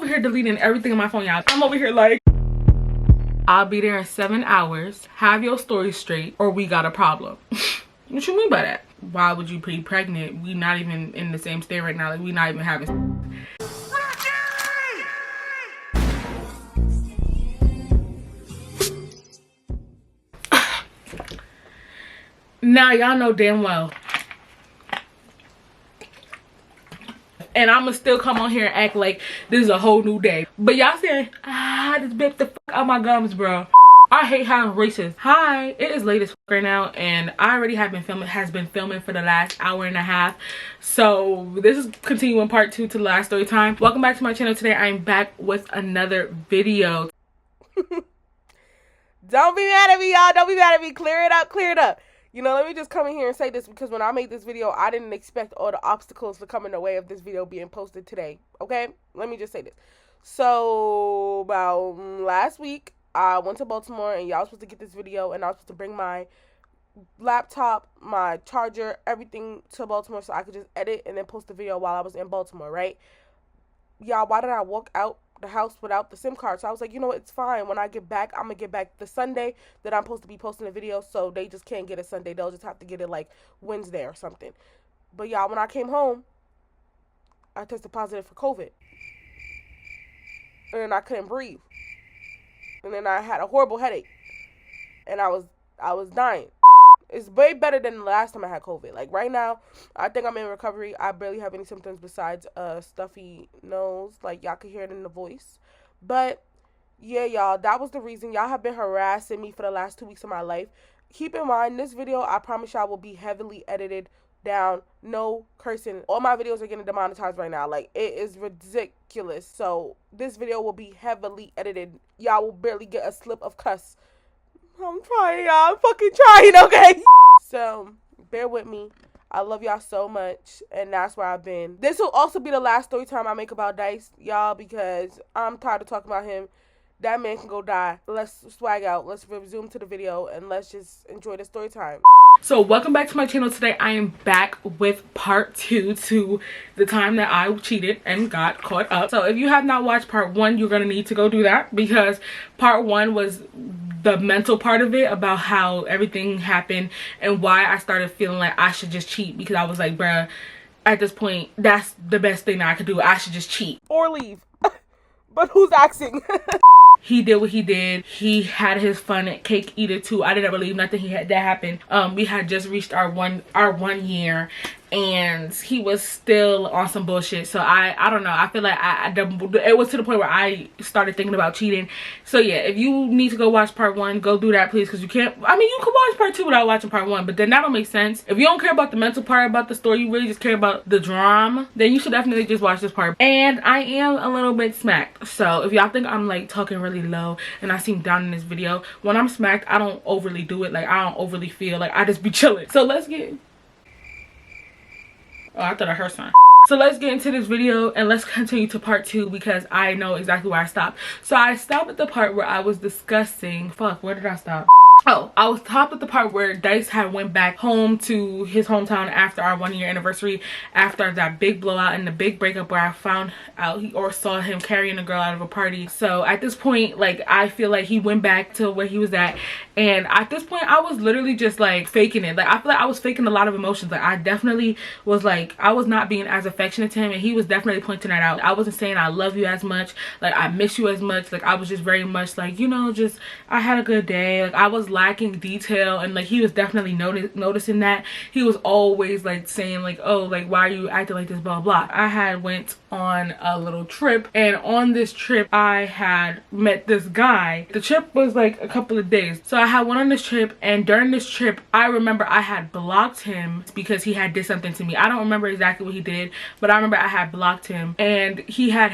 over here deleting everything on my phone, y'all. I'm over here like, I'll be there in 7 hours. Have your story straight or we got a problem. What you mean by that? Why would you be pregnant? We not even in the same state right now. Like, we not even having. Now y'all know damn well. And I'ma still come on here and act like this is a whole new day. But y'all saying, this bit the fuck out my gums, bro. I hate how I'm racist. Hi, it is late as fuck right now, and I already have been filming for the last hour and a half. So this is continuing part 2 to the last story time. Welcome back to my channel. Today I am back with another video. Don't be mad at me, y'all. Don't be mad at me. Clear it up, clear it up. You know, let me just come in here and say this, because when I made this video, I didn't expect all the obstacles to come in the way of this video being posted today. Okay? Let me just say this. So, about last week, I went to Baltimore, and y'all was supposed to get this video, and I was supposed to bring my laptop, my charger, everything to Baltimore so I could just edit and then post the video while I was in Baltimore, right? Y'all, why did I walk out the house without the SIM card? So I was like, you know what, it's fine. When I get back, I'm gonna get back the Sunday that I'm supposed to be posting the video, so they just can't get it Sunday. They'll just have to get it like Wednesday or something. But y'all, when I came home, I tested positive for COVID, and then I couldn't breathe, and then I had a horrible headache, and I was dying. It's way better than the last time I had COVID. Like, right now, I think I'm in recovery. I barely have any symptoms besides a stuffy nose. Like, y'all can hear it in the voice. But, yeah, y'all, that was the reason. Y'all have been harassing me for the last 2 weeks of my life. Keep in mind, this video, I promise y'all, will be heavily edited down. No cursing. All my videos are getting demonetized right now. Like, it is ridiculous. So, this video will be heavily edited. Y'all will barely get a slip of cuss. I'm trying, y'all. I'm fucking trying, okay? So, bear with me. I love y'all so much, and that's where I've been. This will also be the last story time I make about Dice, y'all, because I'm tired of talking about him. That man can go die. Let's swag out. Let's resume to the video, and let's just enjoy the story time. So welcome back to my channel. Today I am back with part 2 to the time that I cheated and got caught up. So if you have not watched part 1, you're gonna need to go do that, because part 1 was the mental part of it, about how everything happened and why I started feeling like I should just cheat, because I was like, bruh, at this point, that's the best thing that I could do. I should just cheat or leave. But who's asking? He did what he did. He had his fun at Cake Eater too. I didn't believe nothing that happened. We had just reached our one year, and he was still on some bullshit. So I don't know. I feel like it was to the point where I started thinking about cheating. So yeah, if you need to go watch part 1, go do that, please, because you can't. I mean, you can watch part 2 without watching part 1, but then that don't make sense. If you don't care about the mental part about the story, you really just care about the drama, then you should definitely just watch this part. And I am a little bit smacked. So if y'all think I'm like talking really low and I seem down in this video, when I'm smacked, I don't overly do it. Like, I don't overly feel, like, I just be chilling. So let's get, oh, I thought I heard something. So let's get into this video and let's continue to part 2, because I know exactly where I stopped. So I stopped at the part where I was discussing, fuck, where did I stop? Oh, I was stopped at the part where Dice had went back home to his hometown after our 1 year anniversary, after that big blowout and the big breakup where I found out or saw him carrying a girl out of a party. So at this point, like, I feel like he went back to where he was at, and at this point I was literally just like faking it. Like, I feel like I was faking a lot of emotions. Like, I definitely was like, I was not being as affectionate to him, and he was definitely pointing that out. I wasn't saying I love you as much, like I miss you as much. Like, I was just very much like, you know, just I had a good day. Like, I was lacking detail, and like he was definitely noticing that. He was always like saying like, oh, like, why are you acting like this, blah blah. I had went on a little trip, and on this trip I had met this guy. The trip was like a couple of days, so I had went on this trip, and during this trip I remember I had blocked him because he had did something to me. I don't remember exactly what he did, but I remember I had blocked him, and he had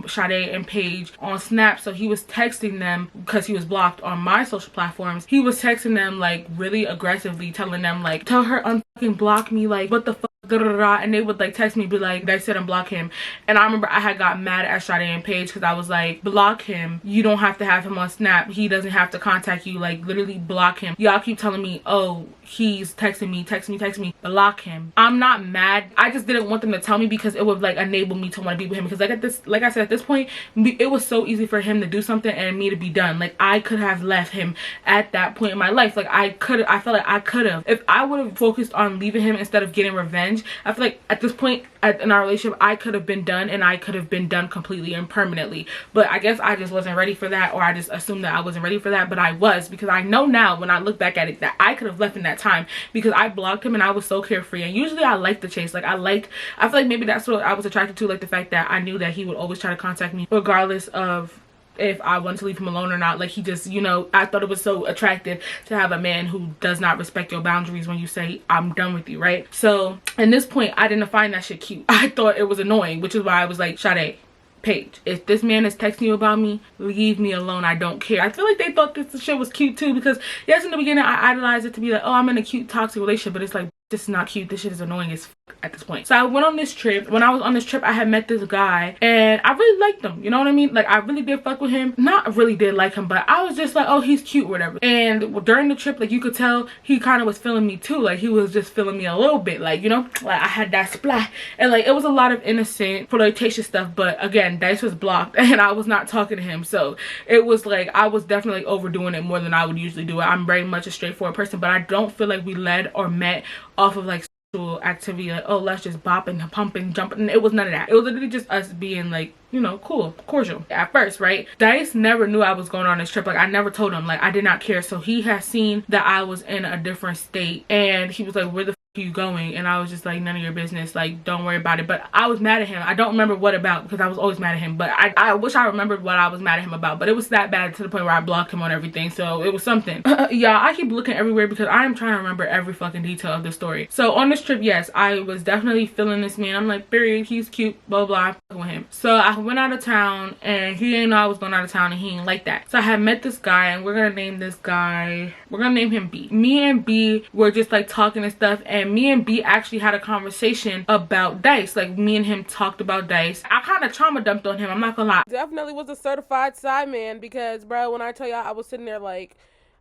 Sade and Paige on Snap, so he was texting them because he was blocked on my social platforms. He was texting them like really aggressively, telling them like, tell her unfucking block me, like, what the fuck, da, da, da, da. And they would like text me, be like, they said unblock him. And I remember I had got mad at Sade and Paige because I was like, block him. You don't have to have him on Snap. He doesn't have to contact you. Like, literally block him. Y'all keep telling me, oh, he's texting me, block him. I'm not mad. I just didn't want them to tell me because it would like enable me to want to be with him, because like I said, at this point it was so easy for him to do something and me to be done. Like I could have left him at that point in my life. Like I felt like I could have, if I would have focused on leaving him instead of getting revenge. I feel like at this point in our relationship I could have been done, and I could have been done completely and permanently. But I guess I just wasn't ready for that, or I just assumed that I wasn't ready for that. But I was, because I know now when I look back at it that I could have left in that time, because I blocked him and I was so carefree. And usually I like the chase. Like I feel like maybe that's what I was attracted to, like the fact that I knew that he would always try to contact me regardless of if I wanted to leave him alone or not. Like he just, you know, I thought it was so attractive to have a man who does not respect your boundaries when you say I'm done with you, right? So at this point I didn't find that shit cute. I thought it was annoying, which is why I was like, Sade, Paige, if this man is texting you about me, leave me alone. I don't care. I feel like they thought this shit was cute too, because yes, in the beginning I idolized it to be like, oh, I'm in a cute toxic relationship, but it's like, this is not cute. This shit is annoying as fuck at this point. So I went on this trip. When I was on this trip, I had met this guy and I really liked him. You know what I mean? Like I really did fuck with him. Not really did like him, but I was just like, oh, he's cute or whatever. And during the trip, like you could tell he kind of was feeling me too. Like he was just feeling me a little bit, like, you know, like I had that splat. And like it was a lot of innocent flirtatious stuff. But again, Dice was blocked and I was not talking to him. So it was like I was definitely overdoing it more than I would usually do it. I'm very much a straightforward person, but I don't feel like we led or met off of like sexual activity, like, oh, let's just bop and pump and jump. And it was none of that. It was literally just us being like, you know, cool, cordial at first, right? Dice never knew I was going on this trip. Like I never told him. Like I did not care. So he had seen that I was in a different state and he was like, where the you going? And I was just like, none of your business, like don't worry about it. But I was mad at him. I don't remember what about, because I was always mad at him, but I wish I remembered what I was mad at him about. But it was that bad to the point where I blocked him on everything. So it was something. Y'all, I keep looking everywhere because I am trying to remember every fucking detail of the story. So on this trip, yes, I was definitely feeling this man. I'm like, period, he's cute, blah blah, I'm fucking with him. So I went out of town and he didn't know I was going out of town and he didn't like that. So I had met this guy and we're gonna name this guy, we're gonna name him B. Me and B were just like talking and stuff, and me and B actually had a conversation about Dice. Like me and him talked about Dice. I kind of trauma dumped on him, I'm not gonna lie. Definitely was a certified side man, because bro, when I tell y'all, I was sitting there like,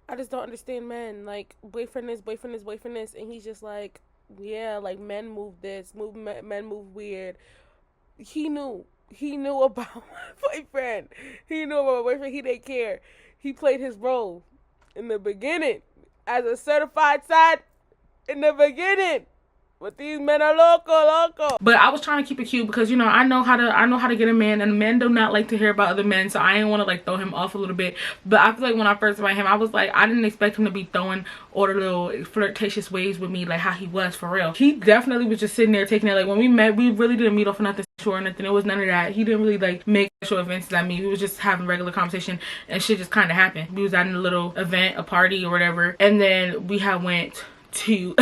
I just don't understand men. Like boyfriend this, and he's just like, yeah, like men move this, men move weird. He knew about my boyfriend. He didn't care. He played his role in the beginning as a certified side in the beginning. But these men are loco. But I was trying to keep it cute because, you know, I know how to get a man, and men do not like to hear about other men, so I didn't want to like throw him off a little bit. But I feel like when I first met him, I was like, I didn't expect him to be throwing all the little flirtatious ways with me like how he was for real. He definitely was just sitting there taking it. Like when we met, we really didn't meet off for nothing sure or nothing. It was none of that. He didn't really like make sexual advances at me. We was just having regular conversation and shit just kind of happened. We was at a little event, a party or whatever, and then we had went to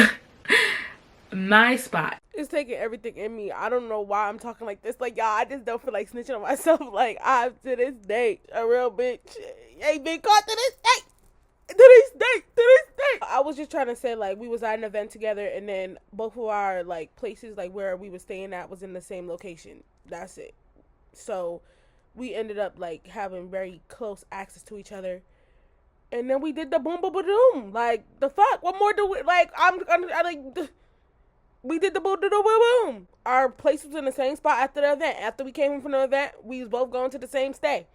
my spot. It's taking everything in me. I don't know why I'm talking like this. Like, y'all, I just don't feel like snitching on myself. Like, I, to this day, a real bitch ain't been caught to this day. To this day. I was just trying to say, like, we was at an event together, and then both of our, like, places, like, where we were staying at was in the same location. That's it. So, we ended up, like, having very close access to each other. And then we did the boom, boom, boom, boom. Like, the fuck? What more do we, like, we did the boom, boom, boom, boom. Our place was in the same spot after the event. After we came in from the event, we was both going to the same stay.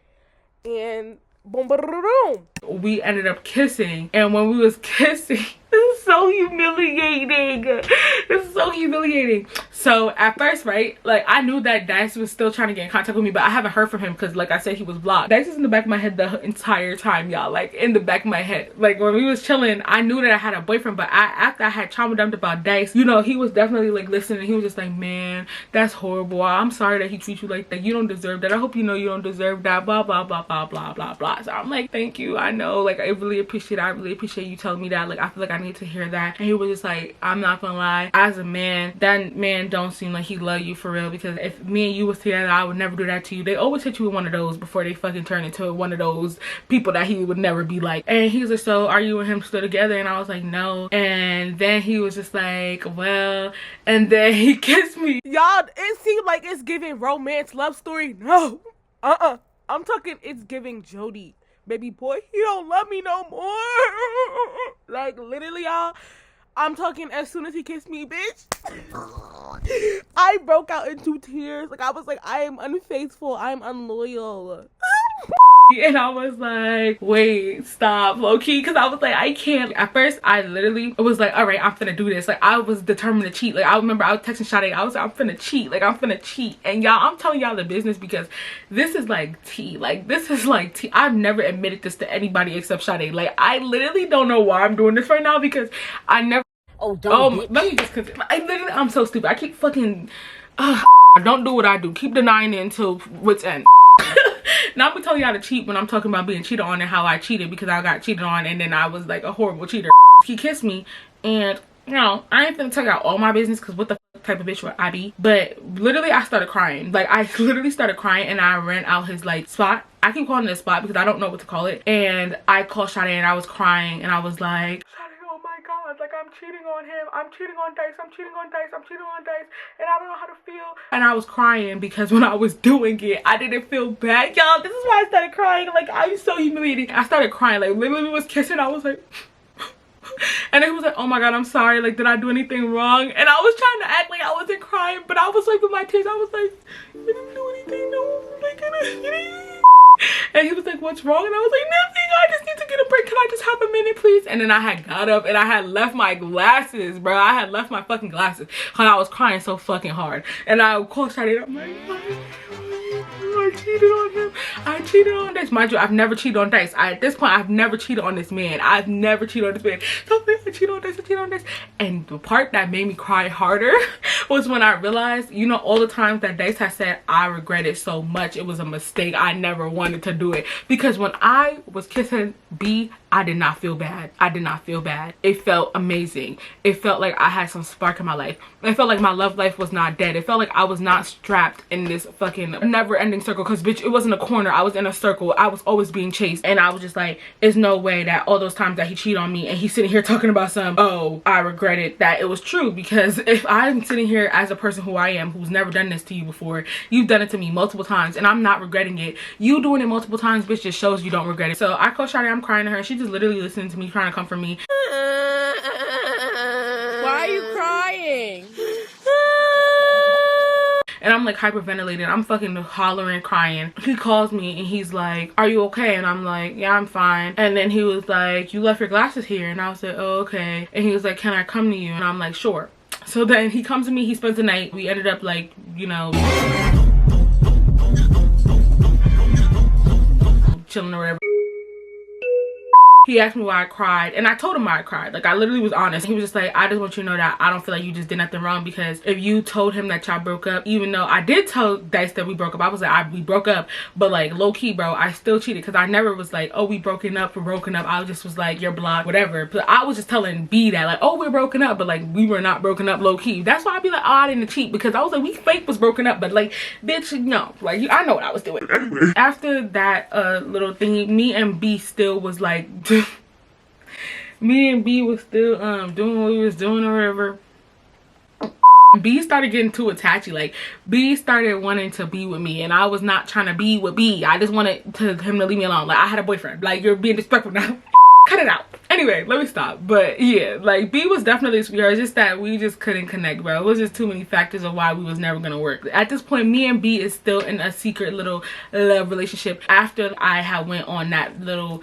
And boom, boom, boom, boom. We ended up kissing. And when we was kissing, this is so humiliating. This is so humiliating. So at first, right, like I knew that Dice was still trying to get in contact with me, but I haven't heard from him because, like I said, he was blocked. Dice is in the back of my head the entire time, y'all. Like in the back of my head. Like when we was chilling, I knew that I had a boyfriend, but after I had trauma dumped about Dice, you know, he was definitely like listening. He was just like, man, that's horrible. I'm sorry that he treats you like that. You don't deserve that. I hope you know you don't deserve that. Blah blah blah blah blah blah blah. So I'm like, thank you. I know. Like I really appreciate you telling me that. Like I feel like I need to hear that. And he was just like, I'm not gonna lie, as a man, that man don't seem like he love you for real, because if me and you was together, I would never do that to you. They always hit you with one of those before they fucking turn into one of those people that he would never be like. And he was like, so are you and him still together? And I was like, no. And then he was just like, well, and then he kissed me. Y'all, it seemed like it's giving romance love story. No. I'm talking, it's giving Jody. Baby boy, he don't love me no more. Like literally, y'all, I'm talking as soon as he kissed me, bitch. I broke out into tears. Like, I was like, I am unfaithful. I'm unloyal. And I was like, wait, stop, low-key, because I was like, I can't. At first, I literally was like, all right, I'm finna do this. Like, I was determined to cheat. Like, I remember I was texting Sade, I was like, I'm finna cheat. Like, I'm finna cheat. And y'all, I'm telling y'all the business because this is like tea. Like, this is like tea. I've never admitted this to anybody except Sade. Like, I literally don't know why I'm doing this right now because I never. Oh, don't. Oh, let me just continue. I'm so stupid. I keep fucking. Don't do what I do. Keep denying it until wit's end. Now I'm telling y'all to cheat when I'm talking about being cheated on and how I cheated because I got cheated on and then I was like a horrible cheater. He kissed me and you know, I ain't finna tell y'all all my business because what the type of bitch would I be? But literally I started crying. Like I literally started crying and I ran out his like spot. I keep calling it a spot because I don't know what to call it. And I called Sade and I was crying and I was like, oh my god, like I'm cheating on him, I'm cheating on Dice, I'm cheating on Dice, I'm cheating on Dice, and I don't know how to feel. And I was crying because when I was doing it, I didn't feel bad. Y'all, this is why I started crying. Like, I was so humiliated. I started crying, like literally was kissing, I was like, and he was like, oh my god, I'm sorry, like did I do anything wrong? And I was trying to act like I wasn't crying, but I was wiping my tears. I was like, you didn't do anything, no, like, you didn't. And he was like, what's wrong? And I was like, nothing, I just need to get a break. Can I just have a minute, please? And then I had got up and I had left my glasses, bro. I had left my fucking glasses because I was crying so fucking hard. And I called Sade, I'm like, I cheated on him. I cheated on Dice. Mind you, I've never cheated on Dice. At this point, I've never cheated on this man. I've never cheated on this man. So I cheated on Dice, I cheated on Dice. And the part that made me cry harder was when I realized, you know, all the times that Dice has said, I regret it so much. It was a mistake. I never wanted to do it. Because when I was kissing B, I did not feel bad. I did not feel bad. It felt amazing. It felt like I had some spark in my life. It felt like my love life was not dead. It felt like I was not strapped in this fucking never-ending circle. Because, bitch, it wasn't a corner. I was in a circle. I was always being chased. And I was just like, there's no way that all those times that he cheated on me and he's sitting here talking about some, oh, I regret it, that it was true. Because if I'm sitting here as a person who I am, who's never done this to you before, you've done it to me multiple times and I'm not regretting it. You doing it multiple times, bitch, just shows you don't regret it. So I called Sade, I'm crying to her, and she just literally listening to me, trying to comfort me. Why are you crying? And I'm like hyperventilating. I'm fucking hollering, crying. He calls me and he's like, are you okay? And I'm like, yeah, I'm fine. And then he was like, you left your glasses here. And I was like, oh, okay. And he was like, can I come to you? And I'm like, sure. So then he comes to me, he spends the night. We ended up like, you know, chilling or whatever. He asked me why I cried and I told him why I cried. Like, I literally was honest. He was just like, I just want you to know that I don't feel like you just did nothing wrong, because if you told him that y'all broke up, even though I did tell Dice that we broke up, I was like, we broke up, but like low-key, bro, I still cheated, because I never was like, oh, we broken up. I just was like, you're blocked, whatever. But I was just telling B that like, oh, we're broken up, but like we were not broken up, low-key. That's why I'd be like, oh, I didn't cheat, because I was like, we fake was broken up, but like, bitch, no, like I know what I was doing. After that little thing, me and B still was like me and B was still doing what we was doing or whatever. B started getting too attachy. Like, B started wanting to be with me and I was not trying to be with B. I just wanted him to leave me alone. Like, I had a boyfriend. Like, you're being disrespectful now. Cut it out. Anyway, let me stop. But yeah, like B was definitely a sweetheart. It's just that we just couldn't connect, bro. It was just too many factors of why we was never gonna work. At this point, me and B is still in a secret little love relationship. After I had went on that little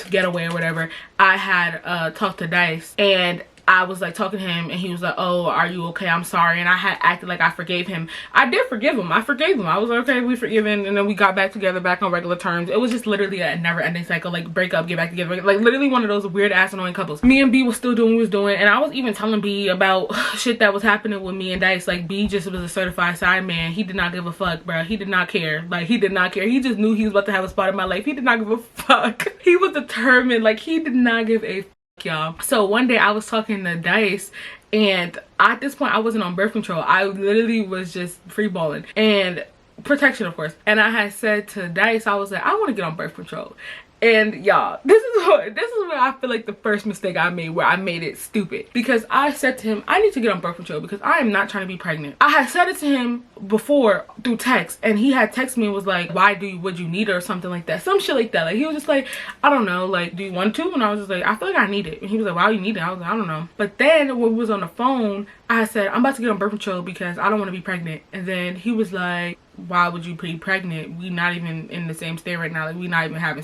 getaway or whatever, I had talked to Dice and I was like talking to him and he was like, oh, are you okay? I'm sorry. And I had acted like I forgave him. I did forgive him. I forgave him. I was like, okay, we forgiven. And then we got back together, back on regular terms. It was just literally a never ending cycle. Like, break up, get back together. Like, literally one of those weird ass annoying couples. Me and B was still doing what we was doing. And I was even telling B about shit that was happening with me and Dice. Like, B just was a certified side man. He did not give a fuck, bro. He did not care. Like, he did not care. He just knew he was about to have a spot in my life. He did not give a fuck. He was determined. Like, he did not give a fuck, y'all. So one day I was talking to Dice and at this point I wasn't on birth control. I literally was just free balling and protection, of course. And I had said to Dice, I was like, I want to get on birth control. And y'all, this is where I feel like the first mistake I made, where I made it stupid, because I said to him, I need to get on birth control because I am not trying to be pregnant. I had said it to him before through text, and he had texted me and was like, would you need it or something like that, some shit like that. Like, he was just like, I don't know, like, do you want to? And I was just like, I feel like I need it. And he was like, why do you need it? I was like, I don't know. But then when we was on the phone, I said, I'm about to get on birth control because I don't want to be pregnant. And then he was like, why would you be pregnant? We not even in the same state right now. Like, we not even having.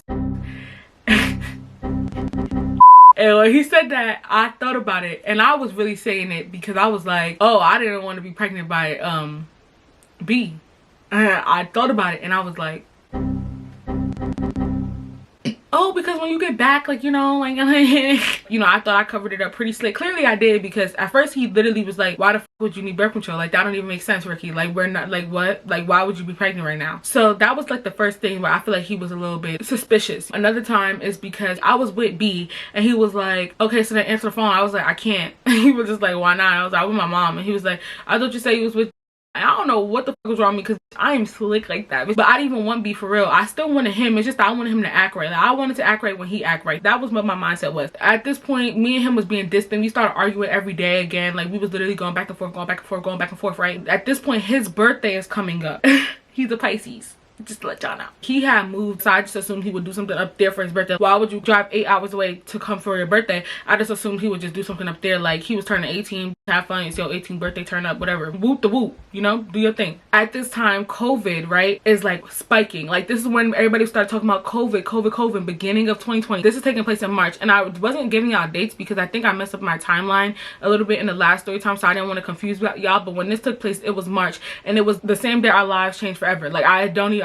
And when he said that, I thought about it, and I was really saying it because I was like, oh, I didn't want to be pregnant by B. I thought about it, and I was like, oh, because when you get back, like, you know, like, you know, I thought I covered it up pretty slick. Clearly I did, because at first he literally was like, why the f would you need birth control? Like, that don't even make sense, Ricky. Like, we're not, like, what? Like, why would you be pregnant right now? So that was like the first thing where I feel like he was a little bit suspicious. Another time is because I was with B, and he was like, okay, so then answer the phone. I was like, I can't. He was just like, why not? I was like, with my mom. And he was like, I thought you said you was with. I don't know what the fuck was wrong with me, because I am slick like that. But I didn't even want B for real. I still wanted him. It's just that I wanted him to act right. Like, I wanted to act right when he act right. That was what my mindset was. At this point, me and him was being distant. We started arguing every day again. Like, we was literally going back and forth, going back and forth, going back and forth, right? At this point, his birthday is coming up. He's a Pisces. Just to let y'all know. He had moved, so I just assumed he would do something up there for his birthday. Why would you drive 8 hours away to come for your birthday? I just assumed he would just do something up there. Like, he was turning 18, have fun, it's your 18th birthday, turn up, whatever. Whoop the whoop, you know, do your thing. At this time, COVID, right, is like spiking. Like, this is when everybody started talking about COVID, beginning of 2020. This is taking place in March, and I wasn't giving y'all dates because I think I messed up my timeline a little bit in the last story time, so I didn't want to confuse y'all. But when this took place, it was March, and it was the same day our lives changed forever. Like,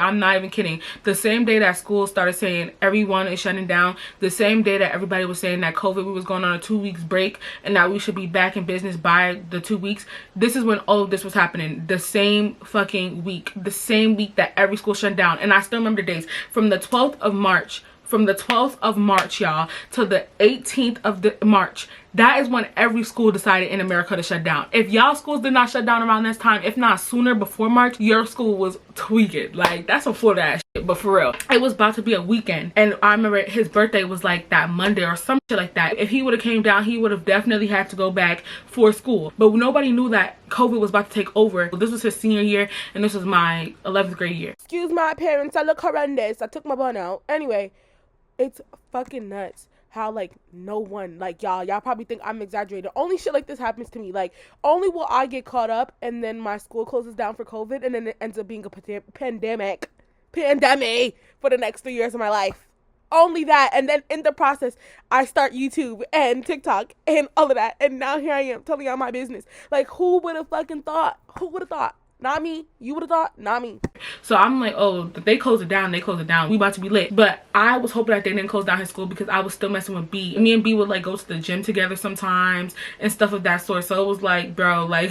I'm not even kidding. The same day that school started saying everyone is shutting down, the same day that everybody was saying that COVID, we was going on a 2 weeks break and that we should be back in business by the 2 weeks, this is when all of this was happening. The same fucking week, the same week that every school shut down. And I still remember the days from the 12th of March, y'all, to the 18th of March. That is when every school decided in America to shut down. If y'all schools did not shut down around this time, if not sooner, before March, your school was tweaking. Like, that's some Florida ass shit, but for real. It was about to be a weekend, and I remember his birthday was like that Monday or some shit like that. If he would have came down, he would have definitely had to go back for school. But nobody knew that COVID was about to take over. This was his senior year, and this was my 11th grade year. Excuse my appearance, I look horrendous. I took my bun out. Anyway, it's fucking nuts how, like, no one, like, y'all probably think I'm exaggerating. Only shit like this happens to me. Like, only will I get caught up and then my school closes down for COVID, and then it ends up being a pandemic for the next 3 years of my life. Only that. And then in the process, I start YouTube and TikTok and all of that, and now here I am telling y'all my business. Like, who would have fucking thought? Who would have thought? Not me. You would have thought? Not me. So I'm like, oh, they closed it down. We about to be lit. But I was hoping that they didn't close down his school because I was still messing with B. Me and B would, like, go to the gym together sometimes and stuff of that sort. So it was like, bro, like,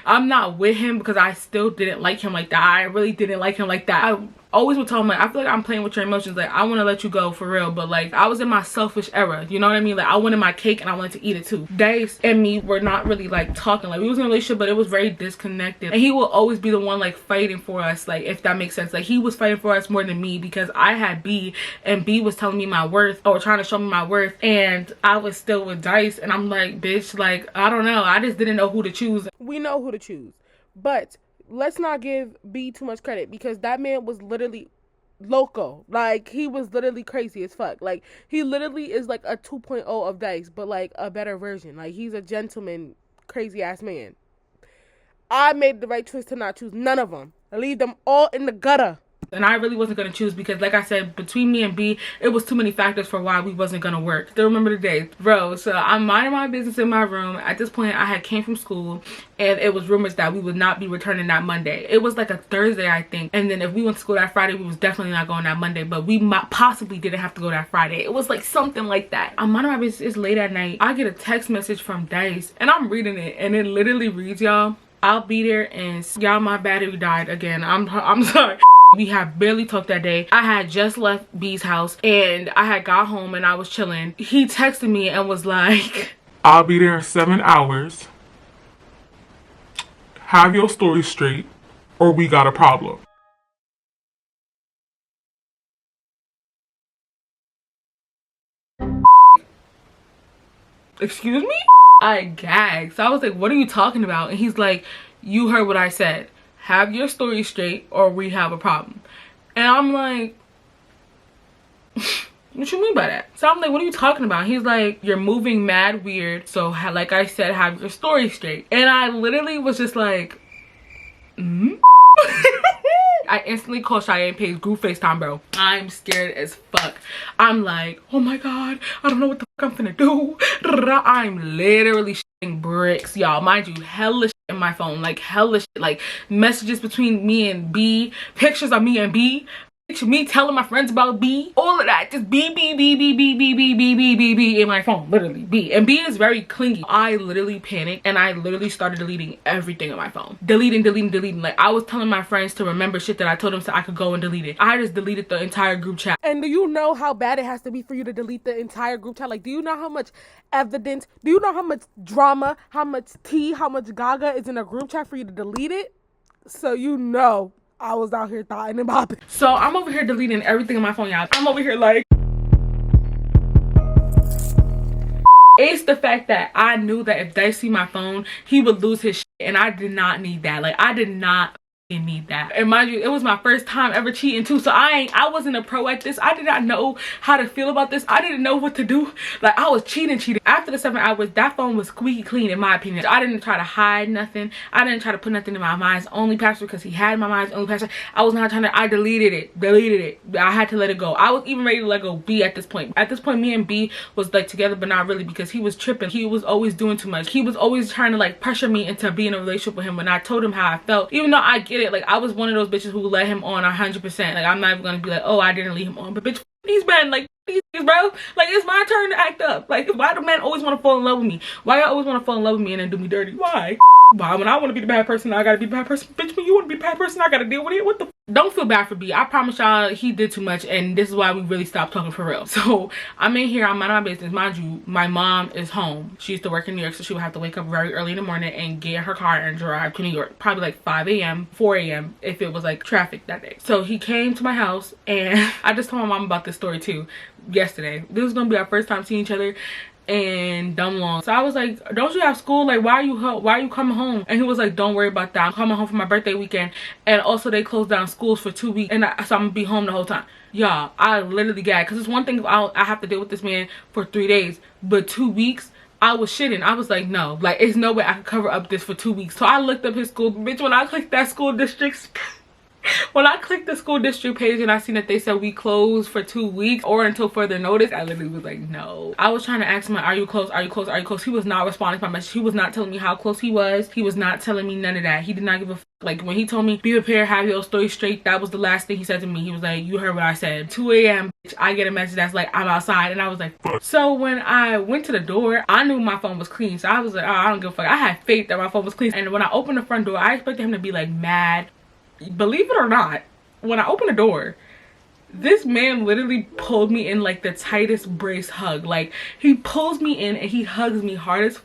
I'm not with him because I still didn't like him like that. I really didn't like him like that. I always would tell him, like, I feel like I'm playing with your emotions. Like, I want to let you go for real. But, like, I was in my selfish era. You know what I mean? Like, I wanted my cake and I wanted to eat it too. Dace and me were not really, like, talking. Like, we was in a relationship, but it was very disconnected. And he will always be the one, like, fighting for us. Like, if that makes sense. Like, he was fighting for us more than me because I had B, and B was telling me my worth, or trying to show me my worth, and I was still with Dice. And I'm like, bitch, like, I don't know. I just didn't know who to choose. We know who to choose. But let's not give B too much credit, because that man was literally loco. Like, he was literally crazy as fuck. Like, he literally is like a 2.0 of Dice, but like a better version. Like, he's a gentleman, crazy ass man. I made the right choice to not choose none of them. I leave them all in the gutter. And I really wasn't going to choose because, like I said, between me and B, it was too many factors for why we wasn't going to work. Still remember the day, bro. So I'm minding my business in my room. At this point, I had came from school, and it was rumors that we would not be returning that Monday. It was like a Thursday, I think. And then if we went to school that Friday, we was definitely not going that Monday. But we possibly didn't have to go that Friday. It was like something like that. I'm minding my business. It's late at night. I get a text message from Dice, and I'm reading it, and it literally reads, y'all, I'll be there, and y'all, my battery died again. I'm sorry. We had barely talked that day. I had just left B's house, and I had got home and I was chilling. He texted me and was like, I'll be there in 7 hours. Have your story straight, or we got a problem. excuse me? I gagged. So I was like, what are you talking about? And he's like, you heard what I said. Have your story straight or we have a problem. And I'm like, what you mean by that? So I'm like, what are you talking about? He's like, you're moving mad weird. So like I said, have your story straight. And I literally was just like, I instantly called Cheyenne Page group FaceTime, bro. I'm scared as fuck. I'm like, oh my God, I don't know what the fuck I'm finna do. I'm literally shitting bricks, y'all. Mind you, hella shit in my phone. Like hella shit. Like messages between me and B, pictures of me and B, me telling my friends about B, all of that, just B in my phone, literally B. And B is very clingy. I literally panicked and I literally started deleting everything on my phone. Deleting. Like I was telling my friends to remember shit that I told them so I could go and delete it. I just deleted the entire group chat. And do you know how bad it has to be for you to delete the entire group chat? Like, do you know how much evidence, do you know how much drama, how much tea, how much gaga is in a group chat for you to delete it? So you know I was out here thoughting about it. So I'm over here deleting everything on my phone, y'all. I'm over here like, it's the fact that I knew that if they see my phone, he would lose his shit, and I did not need that. Like I did not need that. And mind you, it was my first time ever cheating too, so I wasn't a pro at this. I did not know how to feel about this. I didn't know what to do. Like I was cheating. After the 7 hours, that phone was squeaky clean in my opinion. I didn't try to hide nothing. I didn't try to put nothing in my mind's only password because he had my mind's only password. I was not trying to, I deleted it. I had to let it go. I was even ready to let go B at this point. At this point, me and B was like together, but not really, because he was tripping. He was always doing too much. He was always trying to like pressure me into being in a relationship with him when I told him how I felt. Even though I get it, like I was one of those bitches who let him on 100%. Like I'm not even gonna be like, oh, I didn't leave him on, but bitch, these men, like these bro, like it's my turn to act up. Like why do men always want to fall in love with me? Why y'all always want to fall in love with me and then do me dirty? Why when I want to be the bad person, I gotta be the bad person? Bitch, when you want to be the bad person, I gotta deal with it. What the don't feel bad for B. I promise y'all he did too much, and this is why we really stopped talking for real. So I'm in here, I'm minding my business. Mind you, my mom is home. She used to work in New York, so she would have to wake up very early in the morning and get in her car and drive to New York, probably like 5 a.m 4 a.m if it was like traffic that day. So he came to my house, and I just told my mom about this story too yesterday. This was gonna be our first time seeing each other and dumb long. So I was like, don't you have school? Like why are you coming home? And he was like, don't worry about that, I'm coming home for my birthday weekend, and also they closed down schools for 2 weeks, and so I'm gonna be home the whole time. Y'all, I literally gagged, because it's one thing if I have to deal with this man for 3 days, but 2 weeks, I was shitting. I was like, no, like it's no way I could cover up this for 2 weeks. So I looked up his school. Bitch, when I clicked that school district's when I clicked the school district page and I seen that they said we closed for 2 weeks or until further notice, I literally was like, no. I was trying to ask him, are you close? Are you close? Are you close? He was not responding to my message. He was not telling me how close he was. He was not telling me none of that. He did not give a f. Like when he told me, be prepared, have your story straight, that was the last thing he said to me. He was like, you heard what I said. 2 a.m. bitch, I get a message that's like, I'm outside. And I was like, fuck. So when I went to the door, I knew my phone was clean. So I was like, oh, I don't give a fuck. I had faith that my phone was clean. And when I opened the front door, I expected him to be like mad. Believe it or not, when I opened the door, this man literally pulled me in like the tightest brace hug. Like he pulls me in and he hugs me hard as f,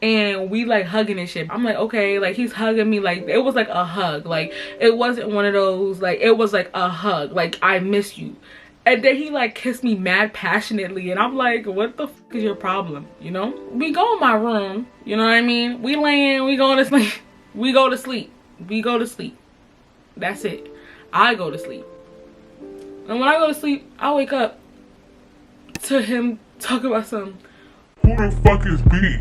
and we like hugging and shit. I'm like, okay, like he's hugging me, like it was like a hug. Like it wasn't one of those, like it was like a hug, like I miss you. And then he like kissed me mad passionately, and I'm like, what the f is your problem? You know, we go in my room, you know what I mean, we laying, we go to sleep, we go to sleep, that's it. I go to sleep, and when I go to sleep, I wake up to him talking about something. Who the fuck is B?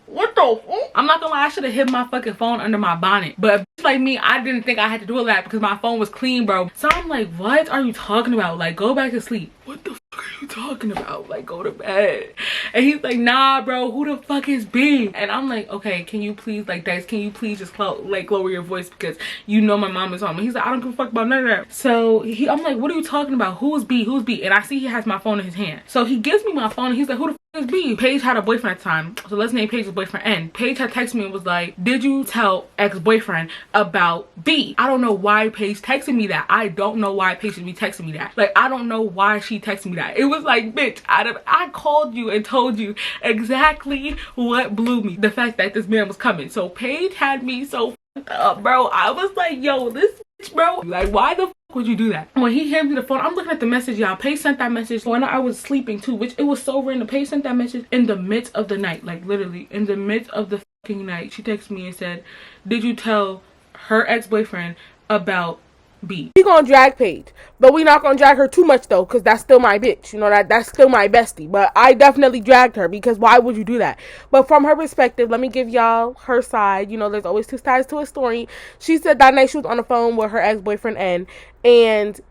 What the fuck? I'm not gonna lie, I should have hid my fucking phone under my bonnet, but like me, I didn't think I had to do all that because my phone was clean, bro. So I'm like, what are you talking about? Like, go back to sleep. What the fuck are you talking about? Like, go to bed. And he's like, nah, bro, who the fuck is B? And I'm like, okay, can you please, like, Dice, can you please just lower your voice, because you know my mom is home. And he's like, I don't give a fuck about none of that. So I'm like, what are you talking about? Who is B? Who's B? And I see he has my phone in his hand. So he gives me my phone and he's like, who the fuck is B? Paige had a boyfriend at the time, so let's name Paige's boyfriend N. Paige had texted me and was like, did you tell ex-boyfriend about B? I don't know why Paige texted me that. I don't know why Paige should be texting me that. Like, I don't know why she texted me that. It was like, bitch, I called you and told you exactly what blew me. The fact that this man was coming. So Paige had me so f***ed up, bro. I was like, yo, this bro. Like, why the would you do that? When he hands me the phone, I'm looking at the message, y'all. Paige sent that message when I was sleeping too, which it was so random. Paige sent that message in the midst of the night, like literally in the midst of the fucking night. She texted me and said, did you tell her ex-boyfriend about B? We gonna drag Paige, but we not gonna drag her too much though, because that's still my bitch. You know, that's still my bestie. But I definitely dragged her, because why would you do that? But from her perspective, let me give y'all her side. You know, there's always two sides to a story. She said that night she was on the phone with her ex-boyfriend N, and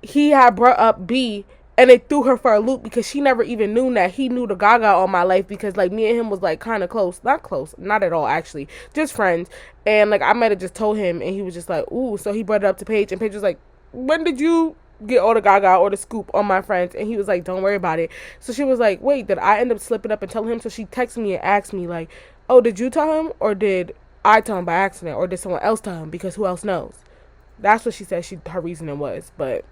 he had brought up B, and it threw her for a loop, because she never even knew that he knew the Gaga all my life, because like me and him was like kind of close. Not close, not at all actually, just friends. And like I might have just told him, and he was just like, ooh. So he brought it up to Paige, and Paige was like, when did you get all the Gaga or the scoop on my friends? And he was like, don't worry about it. So she was like, wait, did I end up slipping up and telling him? So she texted me and asked me like, oh, did you tell him, or did I tell him by accident, or did someone else tell him, because who else knows? That's what she said her reasoning was. But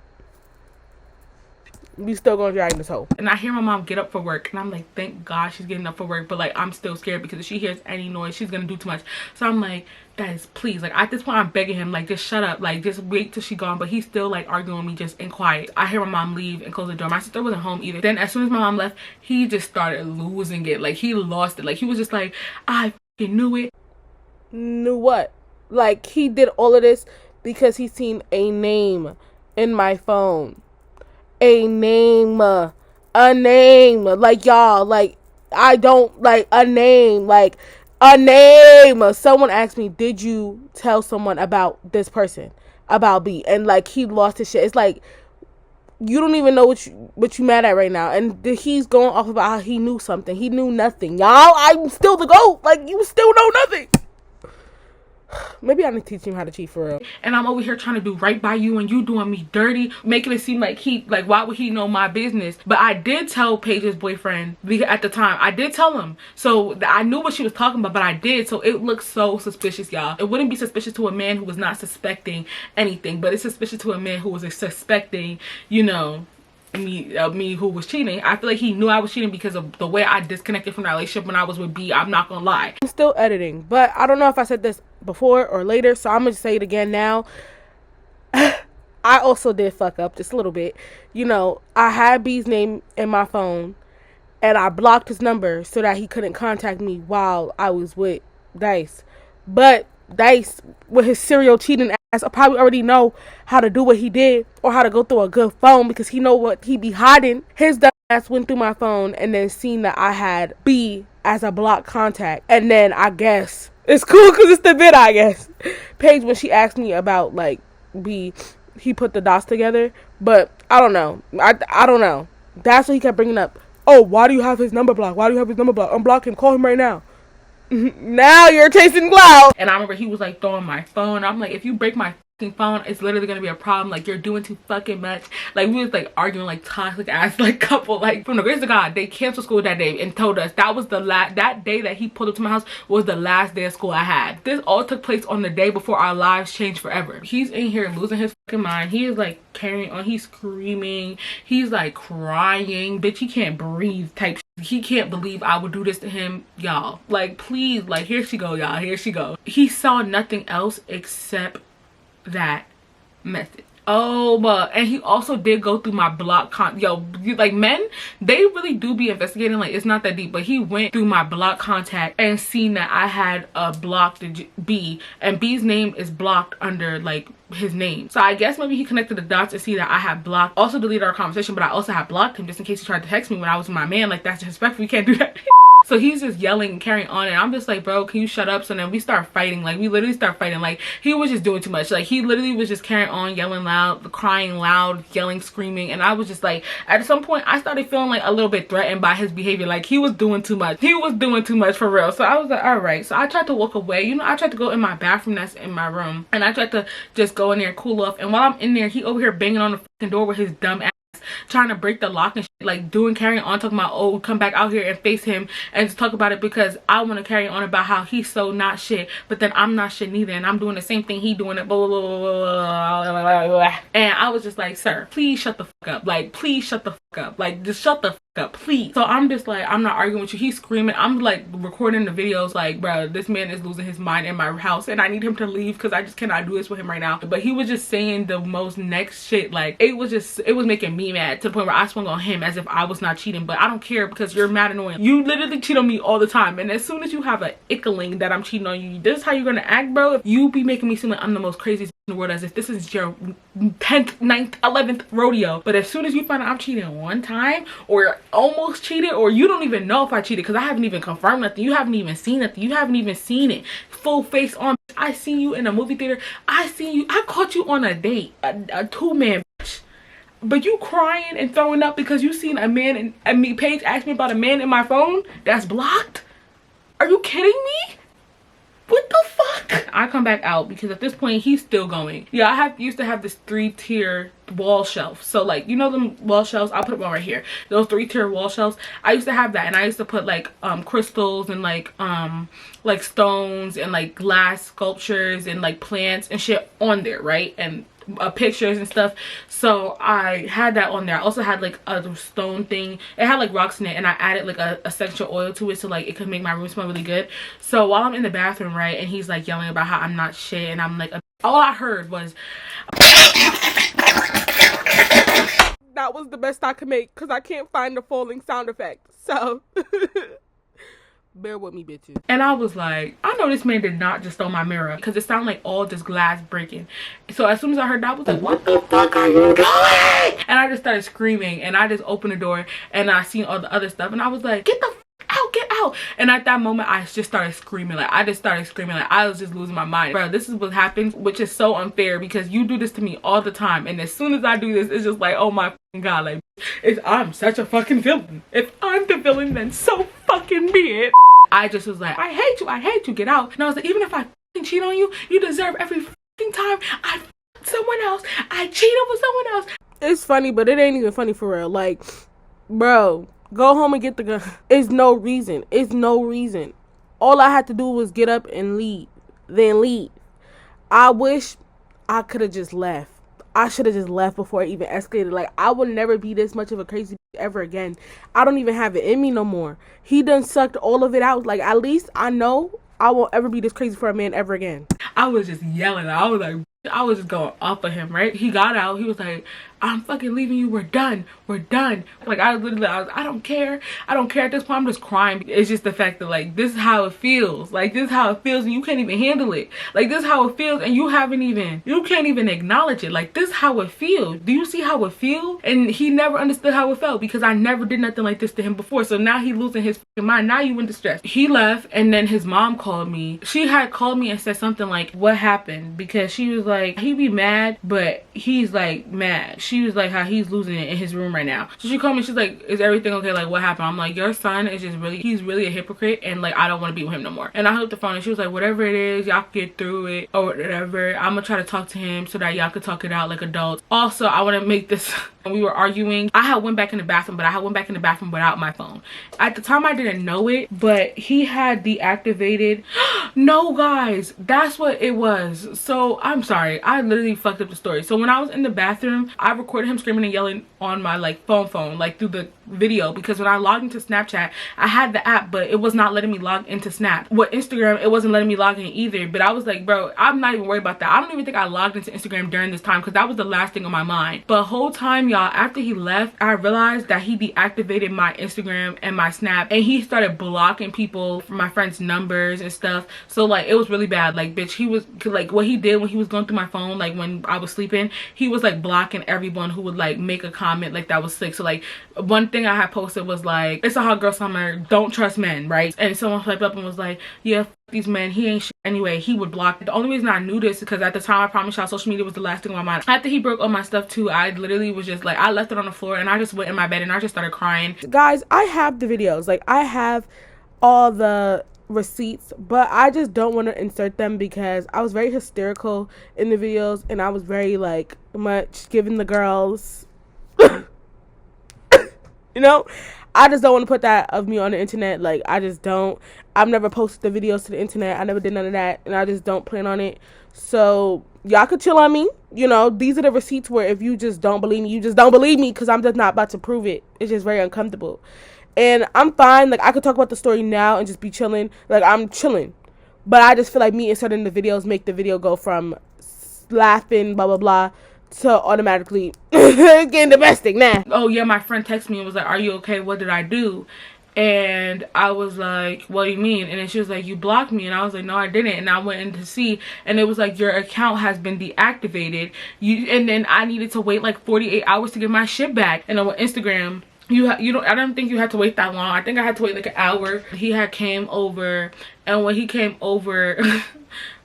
we still gonna drag this hoe. And I hear my mom get up for work, and I'm like, thank God she's getting up for work. But like, I'm still scared, because if she hears any noise, she's gonna do too much. So I'm like, guys, please, like at this point I'm begging him, like, just shut up, like just wait till she gone. But he's still like arguing with me just in quiet. I hear my mom leave and close the door. My sister wasn't home either. Then as soon as my mom left, he just started losing it. Like he lost it. Like he was just like, I fucking knew it. Knew what? Like he did all of this because he seen a name in my phone. A name, like y'all, like I don't like a name, like a name. Someone asked me, did you tell someone about this person, about B? And like he lost his shit. It's like you don't even know what you mad at right now. And he's going off about how he knew something. He knew nothing, y'all. I'm still the GOAT. Like you still know nothing. Maybe I need to teach him how to cheat for real. And I'm over here trying to do right by you, and you doing me dirty, making it seem like why would he know my business? But I did tell Paige's boyfriend at the time. I did tell him. So I knew what she was talking about, but I did. So it looks so suspicious, y'all. It wouldn't be suspicious to a man who was not suspecting anything, but it's suspicious to a man who was suspecting, you know, me who was cheating. I feel like he knew I was cheating because of the way I disconnected from that relationship when I was with B. I'm not gonna lie. I'm still editing, but I don't know if I said this before or later, so I'm gonna say it again now. I also did fuck up just a little bit. You know, I had B's name in my phone, and I blocked his number so that he couldn't contact me while I was with Dice. But Dice, with his serial cheating ass, I probably already know how to do what he did, or how to go through a good phone, because he know what he be hiding. His dumb ass went through my phone and then seen that I had B as a blocked contact. And then I guess it's cool because it's the bit, I guess. Paige, when she asked me about like B, he put the dots together. But I don't know. I don't know. That's what he kept bringing up. Oh, why do you have his number blocked? Why do you have his number blocked? Unblock him. Call him right now. Now you're chasing clout. And I remember he was like throwing my phone. I'm like, if you break my fucking phone, it's literally gonna be a problem. Like, you're doing too fucking much. Like, we was like arguing like toxic ass like couple. Like, from the grace of God, they canceled school that day and told us that was the that day that he pulled up to my house was the last day of school I had. This all took place on the day before our lives changed forever. He's in here losing his fucking mind. He is like carrying on. He's screaming. He's like crying. Bitch, he can't breathe type. He can't believe I would do this to him, y'all. Like, please, like, here she go, y'all. Here she go. He saw nothing else except that message. Oh, but and he also did go through my block like, men, they really do be investigating. Like, it's not that deep, but he went through my block contact and seen that I had blocked B, and B's name is blocked under like his name. So I guess maybe he connected the dots and see that I had blocked, also deleted our conversation, but I also had blocked him just in case he tried to text me when I was with my man. Like, that's disrespectful. You can't do that. So he's just yelling and carrying on, and I'm just like, bro, can you shut up? So then we start fighting. Like, we literally start fighting. Like, he was just doing too much. Like, he literally was just carrying on, yelling loud, crying loud, yelling, screaming. And I was just like, at some point I started feeling like a little bit threatened by his behavior. Like, he was doing too much. He was doing too much for real. So I was like, all right. So I tried to walk away. You know, I tried to go in my bathroom that's in my room, and I tried to just go in there and cool off. And while I'm in there, he over here banging on the fucking door with his dumb ass, trying to break the lock and shit. like doing carrying on, talking about, oh, come back out here and face him and just talk about it because I want to carry on about how he's so not shit, but then I'm not shit neither, and I'm doing the same thing he doing it, blah, blah, blah, blah, blah, blah. And I was just like, sir, please shut the fuck up. Like, please shut the fuck up. Like, just shut the fuck up, please. So I'm just like, I'm not arguing with you. He's screaming. I'm like recording the videos like, bro, this man is losing his mind in my house and I need him to leave because I just cannot do this with him right now. But he was just saying the most next shit. Like, it was making me mad to the point where I swung on him as if I was not cheating. But I don't care because you're mad annoying. You literally cheat on me all the time, and as soon as you have an ickling that I'm cheating on you, this is how you're gonna act, bro. You be making me seem like I'm the most craziest in the world, as if this is your 10th, 9th, 11th rodeo. But as soon as you find out I'm cheating one time, or almost cheated, or you don't even know if I cheated because I haven't even confirmed nothing, you haven't even seen nothing, you haven't even seen it full face on. I seen you in a movie theater, I seen you, I caught you on a date, a two-man, but you crying and throwing up because you seen a man, and Paige asked me about a man in my phone that's blocked? Are you kidding me? What the fuck? I come back out because at this point he's still going. Yeah, I used to have this 3-tier wall shelf. So like, you know them wall shelves? I'll put one right here. Those 3-tier wall shelves. I used to have that, and I used to put like crystals and like stones and like glass sculptures and like plants and shit on there, right? And pictures and stuff. So I had that on there. I also had like a stone thing. It had like rocks in it, and I added like a essential oil to it so like it could make my room smell really good. So while I'm in the bathroom, right, and he's like yelling about how I'm not shit, and I'm like, all I heard was that was the best I could make because I can't find the falling sound effect. So bear with me, bitches. And I was like, I know this man did not just throw my mirror because it sounded like all this glass breaking. So as soon as I heard that, I was like, what the fuck are you doing? And I just started screaming, and I just opened the door and I seen all the other stuff, and I was like, get the fuck out, get out. And at that moment I just started screaming. Like, I just started screaming. Like, I was just losing my mind. Bro, this is what happens, which is so unfair because you do this to me all the time, and as soon as I do this, it's just like, oh my god, like, I'm such a fucking villain. If I'm the villain, then so fucking be it. I just was like, I hate you, get out. And I was like, even if I fucking cheat on you, you deserve every fucking time I f someone else, I cheated with someone else. It's funny, but it ain't even funny for real. Like, bro, go home and get the gun. It's no reason. It's no reason. All I had to do was get up and leave. Then leave. I wish I could have just left. I should have just left before it even escalated. Like, I would never be this much of a crazy ever again. I don't even have it in me no more. He done sucked all of it out. Like, at least I know I won't ever be this crazy for a man ever again. I was just yelling. I was like, I was just going off of him, right? He got out. He was like, I'm fucking leaving you. We're done. We're done. Like, I don't care. I don't care at this point. I'm just crying. It's just the fact that, like, this is how it feels. Like, this is how it feels, and you can't even handle it. Like, this is how it feels, and you can't even acknowledge it. Like, this is how it feels. Do you see how it feels? And he never understood how it felt because I never did nothing like this to him before. So now he losing his fucking mind. Now you in distress. He left, and then his mom called me. She had called me and said something like, what happened? Because she was like, he be mad, but he's like mad. She was like, how he's losing it in his room right now. So she called me, she's like, is everything okay? Like, what happened? I'm like, your son is just he's really a hypocrite, and like, I don't want to be with him no more. And I hung up the phone, and she was like, whatever it is, y'all can get through it or whatever. I'm gonna try to talk to him so that y'all could talk it out like adults. Also, I want to make this when we were arguing, I had went back in the bathroom, but I had went back in the bathroom without my phone. At the time, I didn't know it, but he had deactivated. No, guys, that's what it was. So I'm sorry, I literally fucked up the story. So when I was in the bathroom, I recorded him screaming and yelling on my like phone like through the video, because when I logged into Snapchat, I had the app, but it was not letting me log into Snap. With Instagram, it wasn't letting me log in either. But I was like, bro, I'm not even worried about that. I don't even think I logged into Instagram during this time because that was the last thing on my mind. But whole time, y'all, after he left, I realized that he deactivated my Instagram and my Snap, and he started blocking people from my friends' numbers and stuff. So like, it was really bad. Like, bitch, he was like, what he did when he was going through my phone, like when I was sleeping, he was like blocking everyone who would like make a comment like that was sick. So like, one thing I had posted was like, it's a hot girl summer, don't trust men, right? And someone swiped up and was like, yeah, f these men, he ain't shit anyway. He would block. The only reason I knew this is because at the time, I promise y'all, social media was the last thing on my mind. After he broke all my stuff too, I literally was just like, I left it on the floor and I just went in my bed and I just started crying. Guys, I have the videos, like I have all the receipts, but I just don't want to insert them because I was very hysterical in the videos, and I was very like much giving the girls You know, I just don't want to put that of me on the internet. Like, I just don't. I've never posted the videos to the internet. I never did none of that, and I just don't plan on it. So y'all could chill on me. You know, these are the receipts where if you just don't believe me, you just don't believe me, because I'm just not about to prove it. It's just very uncomfortable. And I'm fine. Like, I could talk about the story now and just be chilling. Like, I'm chilling. But I just feel like me inserting the videos make the video go from laughing, blah, blah, blah, to automatically getting domestic. Nah. Oh, yeah, my friend texted me and was like, are you okay? What did I do? And I was like, what do you mean? And then she was like, you blocked me. And I was like, no, I didn't. And I went in to see, and it was like, your account has been deactivated. And then I needed to wait like 48 hours to get my shit back. And on Instagram, I don't think you had to wait that long. I think I had to wait like an hour. He had came over, and when he came over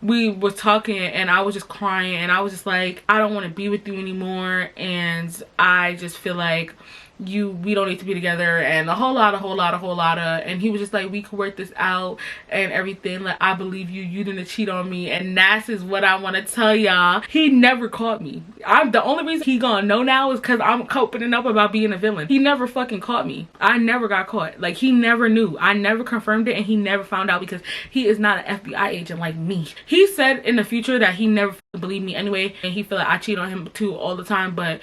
we were talking, and I was just crying, and I was just like, I don't want to be with you anymore, and I just feel like we don't need to be together, and a whole lot of, and he was just like, we could work this out and everything. Like, I believe you didn't cheat on me. And that's is what I want to tell y'all. He never caught me. The only reason he gonna know now is because I'm opening up about being a villain. He never fucking caught me. I never got caught. Like, he never knew. I never confirmed it, and he never found out, because he is not an FBI agent like me. He said in the future that he never believed me anyway, and he feel like I cheat on him too all the time, but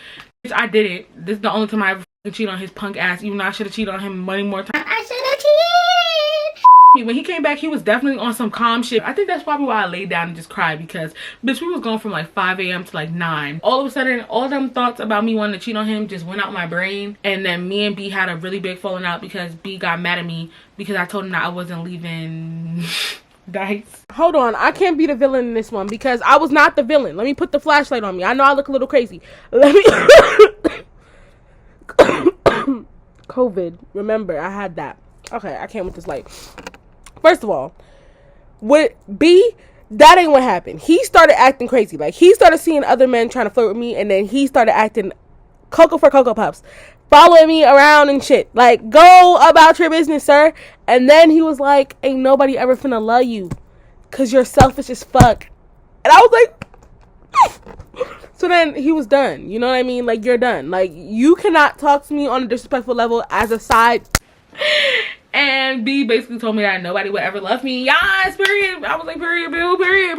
I did it. This is the only time I ever cheat on his punk ass, even though I should have cheated on him many more times. I should have cheated. When he came back, he was definitely on some calm shit. I think that's probably why I laid down and just cried, because bitch, we was going from like 5 a.m. to like 9. All of a sudden, all them thoughts about me wanting to cheat on him just went out my brain. And then me and B had a really big falling out, because B got mad at me because I told him that I wasn't leaving Dice. Hold on, I can't be the villain in this one, because I was not the villain. Let me put the flashlight on me. I know I look a little crazy. Let me COVID. Remember, I had that. Okay, I can't with this light. First of all, with B, that ain't what happened. He started acting crazy. Like, he started seeing other men trying to flirt with me, and then he started acting Cocoa for Cocoa Puffs, following me around and shit. Like, go about your business, sir. And then he was like, ain't nobody ever finna love you, cause you're selfish as fuck. And I was like, so then he was done. You know what I mean? Like, you're done. Like, you cannot talk to me on a disrespectful level as a side. And B basically told me that nobody would ever love me. Yes, period. I was like, period, boo, period.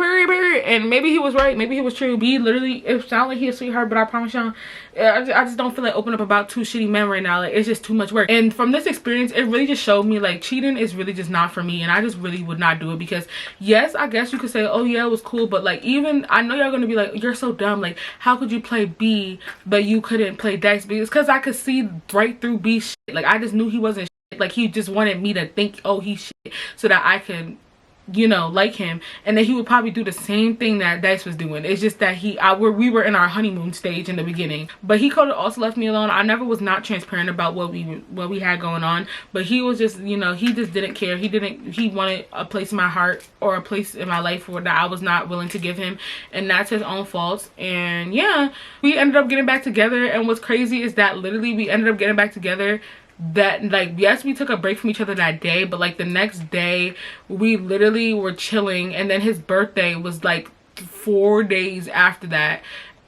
And maybe he was right. Maybe he was true. B literally, it sounds like he's a sweetheart, but I promise y'all, I just don't feel like opening up about two shitty men right now. Like, it's just too much work. And from this experience, it really just showed me, like, cheating is really just not for me. And I just really would not do it, because yes, I guess you could say, oh yeah, it was cool, but like, even, I know y'all gonna be like, you're so dumb. Like, how could you play B, but you couldn't play Dice? Because I could see right through B shit. Like, I just knew he wasn't shit. Like, he just wanted me to think, oh, he's shit, so that I could, you know, like him. And then he would probably do the same thing that Dice was doing. It's just that we were in our honeymoon stage in the beginning. But he could have also left me alone. I never was not transparent about what we had going on. But he was just, you know, he just didn't care. He wanted a place in my heart, or a place in my life that I was not willing to give him. And that's his own fault. And yeah, we ended up getting back together. And what's crazy is that literally we ended up getting back together, that, like, yes, we took a break from each other that day, but like the next day we literally were chilling, and then his birthday was like 4 days after that,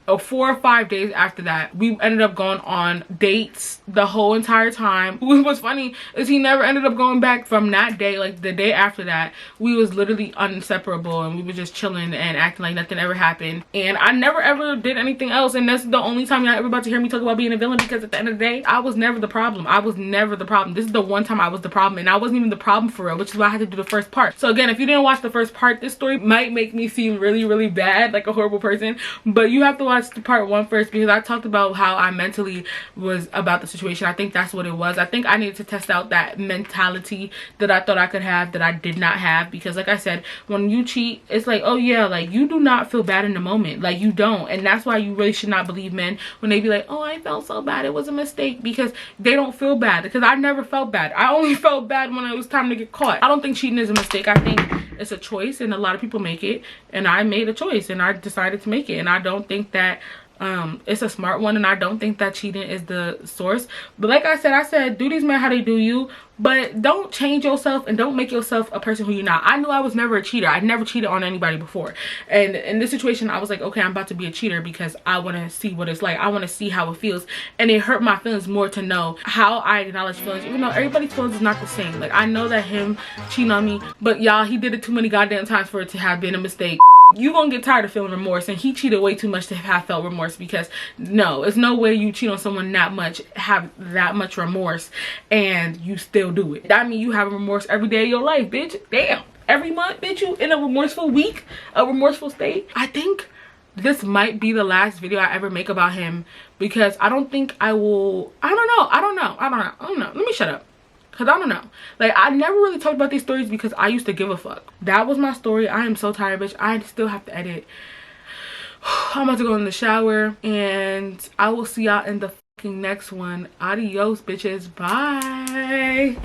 or 4 or 5 days after that. We ended up going on dates the whole entire time. What's funny is he never ended up going back from that day. Like, the day after that, we was literally inseparable, and we were just chilling and acting like nothing ever happened. And I never ever did anything else, and that's the only time y'all ever about to hear me talk about being a villain, because at the end of the day, I was never the problem. I was never the problem. This is the one time I was the problem, and I wasn't even the problem for real, which is why I had to do the first part. So again, if you didn't watch the first part, this story might make me seem really, really bad, like a horrible person, but you have to watch the part 1 first, because I talked about how I mentally was about the situation. I think that's what it was. I think I needed to test out that mentality that I thought I could have, that I did not have, because like I said, when you cheat, it's like, oh yeah, like, you do not feel bad in the moment. Like, you don't. And that's why you really should not believe men when they be like, oh, I felt so bad, it was a mistake, because they don't feel bad. Because I never felt bad. I only felt bad when it was time to get caught. I don't think cheating is a mistake. I think it's a choice, and a lot of people make it, and I made a choice, and I decided to make it. And I don't think that It's a smart one, and I don't think that cheating is the source. But like I said do these men how they do you, but don't change yourself and don't make yourself a person who you're not. I knew I was never a cheater. I never cheated on anybody before, and in this situation I was like, okay, I'm about to be a cheater because I want to see what it's like. I want to see how it feels, and it hurt my feelings more to know how I acknowledge feelings, even though everybody's feelings is not the same. Like, I know that him cheating on me, but y'all, he did it too many goddamn times for it to have been a mistake. You gonna get tired of feeling remorse, and he cheated way too much to have felt remorse, because no, it's no way you cheat on someone that much, have that much remorse, and you still do it. That means you have remorse every day of your life, bitch. Damn, every month, bitch, you in a remorseful week, a remorseful state. I think this might be the last video I ever make about him, because I don't think I will. I don't know. Let me shut up. Cause I don't know, like, I never really talked about these stories because I used to give a fuck. That was my story. I am so tired, bitch. I still have to edit. I'm about to go in the shower, and I will see y'all in the fucking next one. Adios, bitches. Bye.